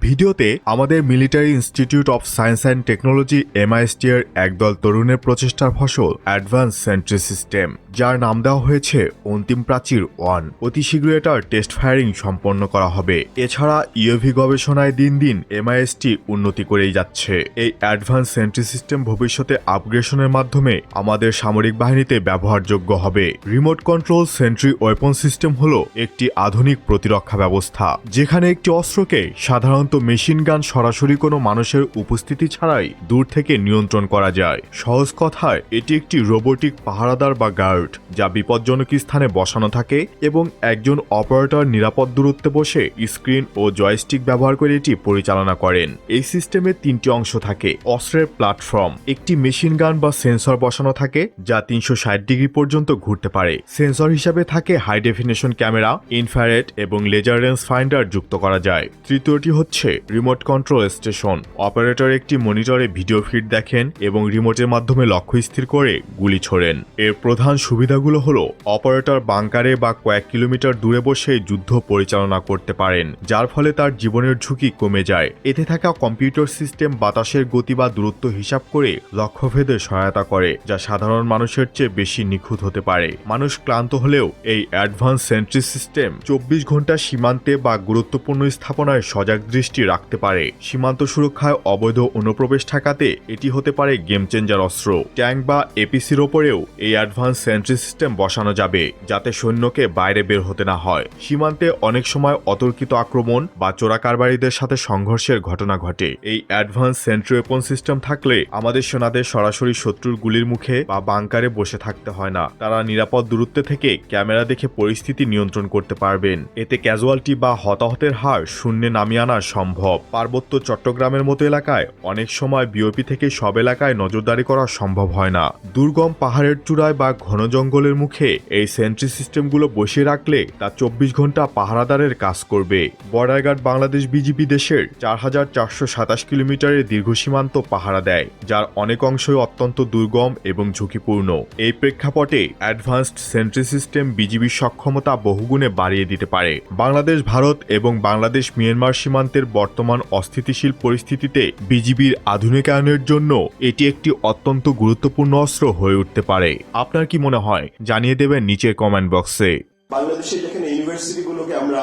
ভিডিওতে আমাদের military institute of science and technology MIST এর একদল তরুণের প্রচেষ্টার ফসল অ্যাডভান্স সেন্ট্রি সিস্টেম, যার নাম দেওয়া হয়েছে অন্তিম প্রাচীর 1। অতি শীঘ্রই এটার টেস্ট ফায়ারিং সম্পন্ন করা হবে। এছাড়া ইউএভি গবেষণায় দিন দিন MIST উন্নতি করেই যাচ্ছে। এই অ্যাডভান্স সেন্ট্রি সিস্টেম ভবিষ্যতে আপগ্রেশনের মাধ্যমে আমাদের সামরিক বাহিনীতে ব্যবহারযোগ্য হবে। Remote control sentry weapon system হলো একটি আধুনিক প্রতিরক্ষা ব্যবস্থা, যেখানে একটি অস্ত্রকে সাধারণত মেশিন গান সরাসরি কোনো মানুষের উপস্থিতি ছাড়াই দূর থেকে নিয়ন্ত্রণ করা যায়। সহজ কথায় এটি একটি রোবোটিক পাহারাদার বা গার্ড, যা বিপজ্জনক স্থানে বসানো থাকে এবং একজন অপারেটর নিরাপদ দূরত্বে বসে স্ক্রিন ও জয়স্টিক ব্যবহার করে এটি পরিচালনা করেন। এই সিস্টেমে 3টি অংশ থাকে। অস্ত্রের প্ল্যাটফর্ম, একটি মেশিন গান বা সেন্সর বসানো থাকে যা 360 ডিগ্রি পর্যন্ত ঘুরতে পারে। সেন্সর হিসাবে থাকে হাই ডেফিনেশন ক্যামেরা, ইনফ্রারেড এবং লেজার রেঞ্জ ফাইন্ডার যুক্ত করা যায়। তৃতীয়টি হচ্ছে রিমোট কন্ট্রোল স্টেশন। অপারেটর একটি মনিটরে ভিডিও ফিড দেখেন এবং রিমোটের মাধ্যমে লক্ষ্য স্থির করে গুলি ছোড়েন। এর প্রধান সুবিধাগুলো হলো অপারেটর বাংকারে বা কয়েক কিলোমিটার দূরে বসে যুদ্ধ পরিচালনা করতে পারেন, যার ফলে তার জীবনের ঝুঁকি কমে যায়। এতে থাকা কম্পিউটার সিস্টেম বাতাসের গতি বা দূরত্ব হিসাব করে লক্ষ্যভেদে সহায়তা করে, যা সাধারণ মানুষের চেয়ে বেশি নিখুঁত হতে পারে। মানুষ ক্লান্ত হলেও এই অ্যাডভান্স সেন্ট্রি সিস্টেম 24 ঘন্টা সীমান্তে বা গুরুত্বপূর্ণ স্থাপনায় সজাগ দৃষ্টি রাখতে পারে। সীমান্ত সুরক্ষায় অবৈধ অনুপ্রবেশ ঠেকাতে এটি হতে পারে গেম চেঞ্জার অস্ত্র। ট্যাঙ্ক বা এপিসির ওপরেও এই অ্যাডভান্স সেন্ট্রি সিস্টেম বসানো যাবে, যাতে সৈন্যকে বাইরে বের হতে না হয়। সীমান্তে অনেক সময় অতর্কিত আক্রমণ বা চোরাকারবারিদের সাথে সংঘর্ষের ঘটনা ঘটে। এই অ্যাডভান্স সেন্ট্রি ওয়েপন সিস্টেম থাকলে আমাদের সেনাদের সরাসরি শত্রুর গুলির মুখে বা বাংকারে বসে থাকতে হয় না। তারা নিরাপদ দূরত্বে থেকে ক্যামেরা দেখে পরিস্থিতি নিয়ন্ত্রণ করতে পারবেন। এতে ক্যাজুয়ালিটি বা হতাহতের হার শূন্যে নামিয়ে আনা সম্ভব। পার্বত্য চট্টগ্রামের মতো এলাকায় অনেক সময় বিওপি থেকে সব এলাকায় নজরদারি করা সম্ভব হয় না। দুর্গম পাহাড়ের চূড়ায় বা ঘন জঙ্গলের মুখে এই সেন্ট্রি সিস্টেমগুলো বসিয়ে রাখলে তা 24 ঘন্টা পাহারাদারের কাজ করবে। বর্ডার গার্ড বাংলাদেশ বিজিবি দেশের 4427 কিলোমিটারের দীর্ঘ সীমান্ত পাহারা দেয়, যার অনেক অংশই অত্যন্ত দুর্গম এবং ঝুঁকিপূর্ণ। এই প্রেক্ষাপটে অ্যাডভান্সড সেন্ট্রি সিস্টেম বিজিবির সক্ষমতা বহুগুণে বাড়িয়ে দিতে পারে। বাংলাদেশ ভারত এবং বাংলাদেশ মিয়ানমার সীমান্তের বর্তমান অস্থিতিশীল পরিস্থিতিতে বিজিবির আধুনিকায়নের জন্য এটি একটি অত্যন্ত গুরুত্বপূর্ণ অস্ত্র হয়ে উঠতে পারে। আপনার কি মনে হয় জানিয়ে দেবেন নিচের কমেন্ট বক্সে। বাংলাদেশের যেখানে ইউনিভার্সিটিগুলোকে আমরা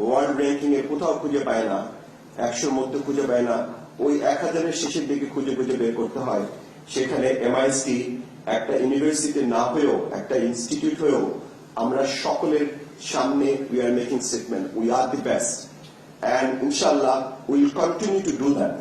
ওয়ার্ল্ড র্যাঙ্কিং এ কোথাও খুঁজে পাই না, 100-র মধ্যে খুঁজে পাই না, ওই 1000-এর শেষের দিকে খুঁজে বের করতে হয়, সেখানে MIST একটা ইউনিভার্সিটি না হয়েও একটা ইনস্টিটিউট হয়েও আমরা সকলের সামনে we are making statement, we are the best, and inshallah we will continue to do that.